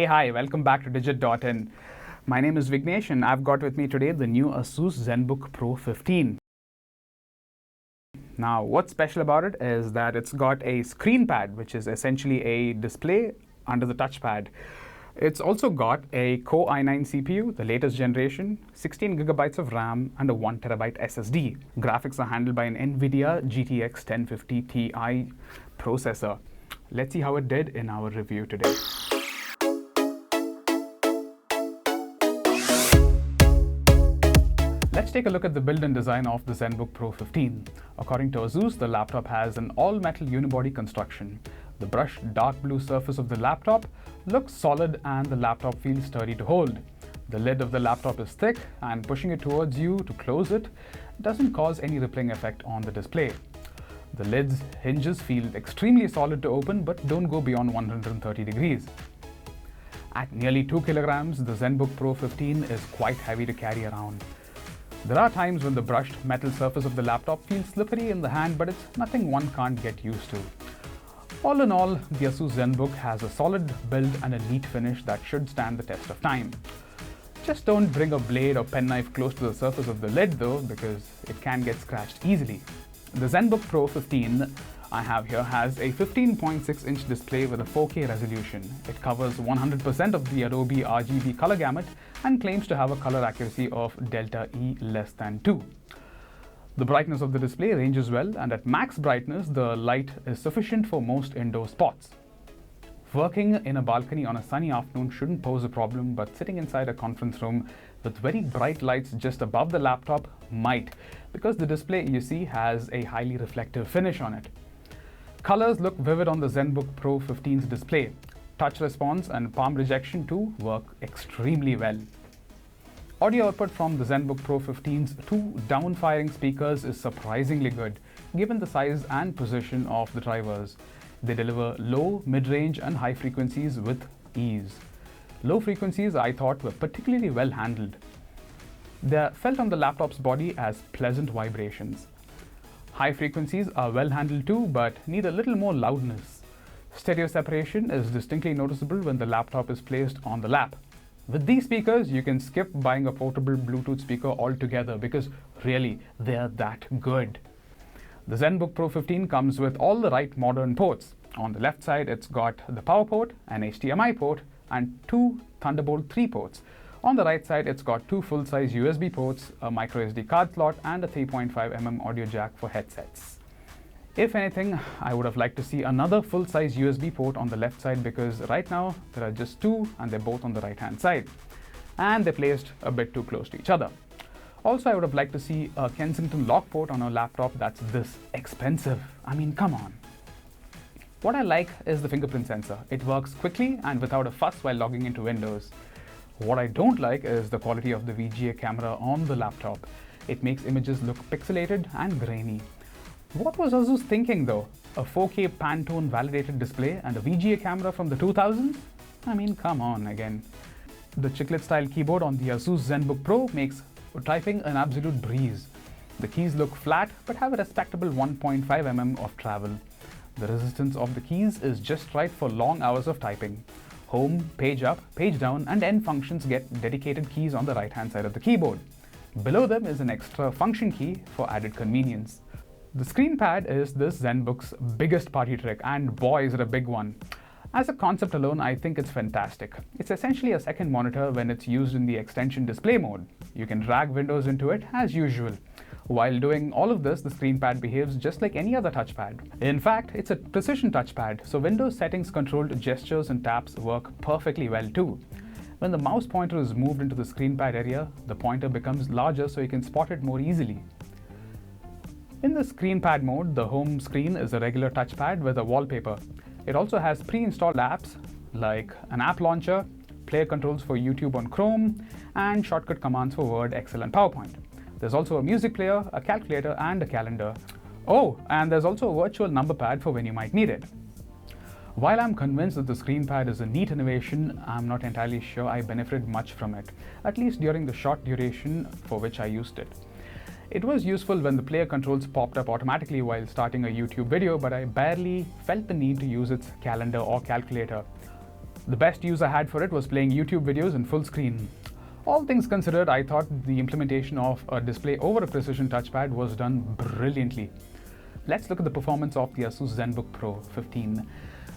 Hi, welcome back to Digit.in. My name is Vignesh and I've got with me today the new ASUS ZenBook Pro 15. Now, what's special about it is that it's got a screen pad, which is essentially a display under the touchpad. It's also got a Core i9 CPU, the latest generation, 16 gigabytes of RAM, and a 1 terabyte SSD. Graphics are handled by an NVIDIA GTX 1050 Ti processor. Let's see how it did in our review today. Let's take a look at the build and design of the ZenBook Pro 15. According to ASUS, the laptop has an all-metal unibody construction. The brushed dark blue surface of the laptop looks solid and the laptop feels sturdy to hold. The lid of the laptop is thick and pushing it towards you to close it doesn't cause any rippling effect on the display. The lid's hinges feel extremely solid to open but don't go beyond 130 degrees. At nearly 2 kilograms, the ZenBook Pro 15 is quite heavy to carry around. There are times when the brushed metal surface of the laptop feels slippery in the hand, but it's nothing one can't get used to. All in all, the ASUS ZenBook has a solid build and a neat finish that should stand the test of time. Just don't bring a blade or penknife close to the surface of the lid though, because it can get scratched easily. The ZenBook Pro 15 I have here has a 15.6-inch display with a 4K resolution. It covers 100% of the Adobe RGB color gamut and claims to have a color accuracy of delta E less than 2. The brightness of the display ranges well, and at max brightness, the light is sufficient for most indoor spots. Working in a balcony on a sunny afternoon shouldn't pose a problem, but sitting inside a conference room with very bright lights just above the laptop might, because the display you see has a highly reflective finish on it. Colors look vivid on the ZenBook Pro 15's display. Touch response and palm rejection too work extremely well. Audio output from the ZenBook Pro 15's two down-firing speakers is surprisingly good, given the size and position of the drivers. They deliver low, mid-range and high frequencies with ease. Low frequencies I thought were particularly well handled. They're felt on the laptop's body as pleasant vibrations. High frequencies are well handled too, but need a little more loudness. Stereo separation is distinctly noticeable when the laptop is placed on the lap. With these speakers, you can skip buying a portable Bluetooth speaker altogether because really, they're that good. The ZenBook Pro 15 comes with all the right modern ports. On the left side, it's got the power port, an HDMI port, and two Thunderbolt 3 ports. On the right side, it's got two full-size USB ports, a microSD card slot, and a 3.5mm audio jack for headsets. If anything, I would have liked to see another full-size USB port on the left side because right now there are just two and they're both on the right-hand side. And they're placed a bit too close to each other. Also, I would have liked to see a Kensington lock port on a laptop that's this expensive. I mean, come on. What I like is the fingerprint sensor. It works quickly and without a fuss while logging into Windows. What I don't like is the quality of the VGA camera on the laptop. It makes images look pixelated and grainy. What was ASUS thinking though? A 4K Pantone validated display and a VGA camera from the 2000s? I mean, come on again. The chiclet style keyboard on the ASUS ZenBook Pro makes typing an absolute breeze. The keys look flat but have a respectable 1.5mm of travel. The resistance of the keys is just right for long hours of typing. Home, page up, page down, and end functions get dedicated keys on the right-hand side of the keyboard. Below them is an extra function key for added convenience. The screen pad is this ZenBook's biggest party trick, and boy is it a big one. As a concept alone, I think it's fantastic. It's essentially a second monitor when it's used in the extension display mode. You can drag windows into it as usual. While doing all of this, the screen pad behaves just like any other touchpad. In fact, it's a precision touchpad, so Windows settings controlled gestures and taps work perfectly well too. When the mouse pointer is moved into the screen pad area, the pointer becomes larger so you can spot it more easily. In the screen pad mode, the home screen is a regular touchpad with a wallpaper. It also has pre-installed apps like an app launcher, player controls for YouTube on Chrome, and shortcut commands for Word, Excel, and PowerPoint. There's also a music player, a calculator, and a calendar. Oh, and there's also a virtual number pad for when you might need it. While I'm convinced that the screen pad is a neat innovation, I'm not entirely sure I benefited much from it, at least during the short duration for which I used it. It was useful when the player controls popped up automatically while starting a YouTube video, but I barely felt the need to use its calendar or calculator. The best use I had for it was playing YouTube videos in full screen. All things considered, I thought the implementation of a display over a precision touchpad was done brilliantly. Let's look at the performance of the Asus ZenBook Pro 15.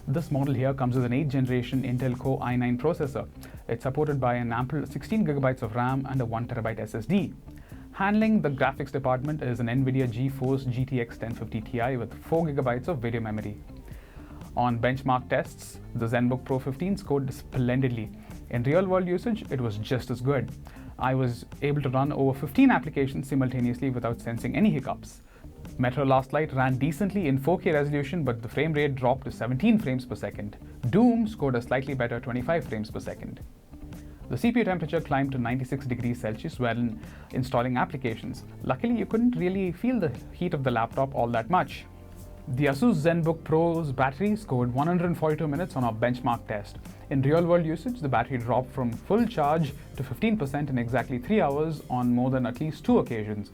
This model here comes with an 8th generation Intel Core i9 processor. It's supported by an ample 16GB of RAM and a 1TB SSD. Handling the graphics department is an NVIDIA GeForce GTX 1050 Ti with 4GB of video memory. On benchmark tests, the ZenBook Pro 15 scored splendidly. In real-world usage, it was just as good. I was able to run over 15 applications simultaneously without sensing any hiccups. Metro Last Light ran decently in 4K resolution, but the frame rate dropped to 17 frames per second. Doom scored a slightly better 25 frames per second. The CPU temperature climbed to 96 degrees Celsius while installing applications. Luckily, you couldn't really feel the heat of the laptop all that much. The Asus ZenBook Pro's battery scored 142 minutes on our benchmark test. In real-world usage, the battery dropped from full charge to 15% in exactly 3 hours on more than at least 2 occasions.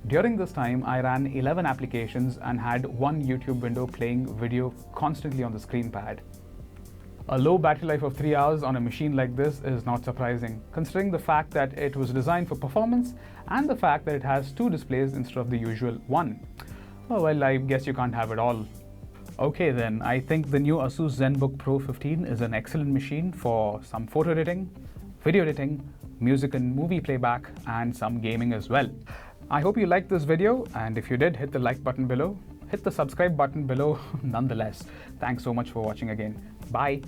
During this time, I ran 11 applications and had one YouTube window playing video constantly on the screen pad. A low battery life of 3 hours on a machine like this is not surprising, considering the fact that it was designed for performance and the fact that it has 2 displays instead of the usual 1. Oh, well, I guess you can't have it all. Okay then, I think the new Asus ZenBook Pro 15 is an excellent machine for some photo editing, video editing, music and movie playback, and some gaming as well. I hope you liked this video, and if you did, hit the like button below. Hit the subscribe button below nonetheless. Thanks so much for watching again. Bye.